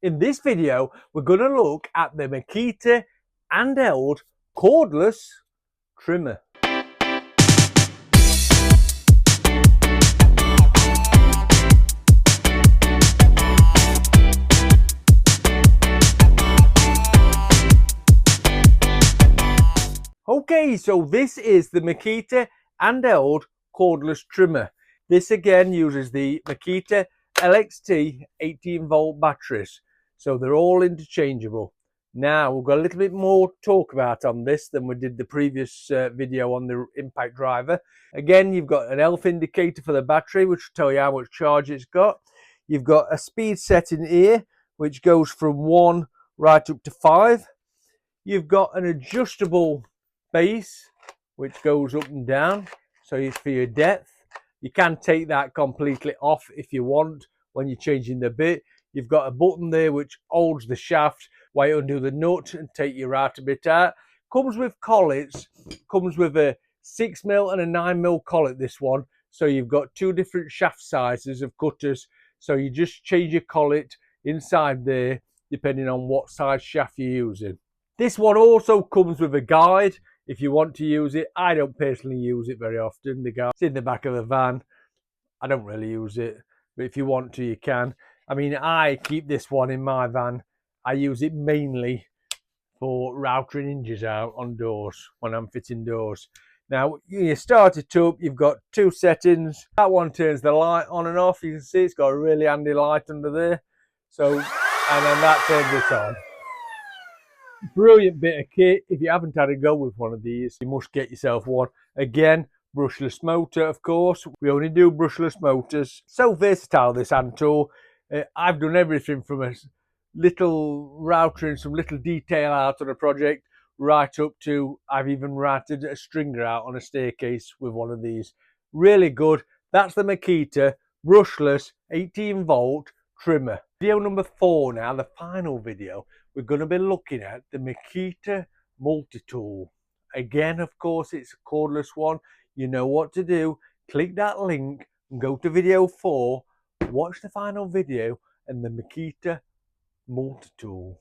In this video, we're going to look at the Makita handheld cordless trimmer. Okay, so this is the Makita handheld cordless trimmer. This again uses the Makita LXT 18-volt batteries, so they're all interchangeable. Now we've got a little bit more to talk about on this than we did the previous video on the impact driver. Again, you've got an health indicator for the battery, which will tell you how much charge it's got. You've got a speed setting here, which goes from 1 right up to 5. You've got an adjustable base, which goes up and down, so it's for your depth. You can take that completely off if you want when you're changing the bit. You've got a button there which holds the shaft while you undo the nut and take your router bit out. Comes with collets, comes with a 6mm and a 9mm collet, this one. So you've got two different shaft sizes of cutters. So you just change your collet inside there depending on what size shaft you're using. This one also comes with a guide if you want to use it. I don't personally use it very often. The guide's in the back of the van. I don't really use it, but if you want to, you can. I mean, I keep this one in my van. I use it mainly for routering hinges out on doors when I'm fitting doors. Now, you start it up, you've got two settings. That one turns the light on and off. You can see it's got a really handy light under there. So, and then that turns it on. Brilliant bit of kit. If you haven't had a go with one of these, you must get yourself one. Again, brushless motor, of course. We only do brushless motors. So versatile, this hand tool. I've done everything from a little router and some little detail out on a project right up to I've even routed a stringer out on a staircase with one of these. Really good. That's the Makita brushless 18-volt trimmer. Video number 4 now, the final video. We're going to be looking at the Makita multi-tool. Again, of course, it's a cordless one. You know what to do. Click that link and go to video 4. Watch the final video and the Makita multi-tool.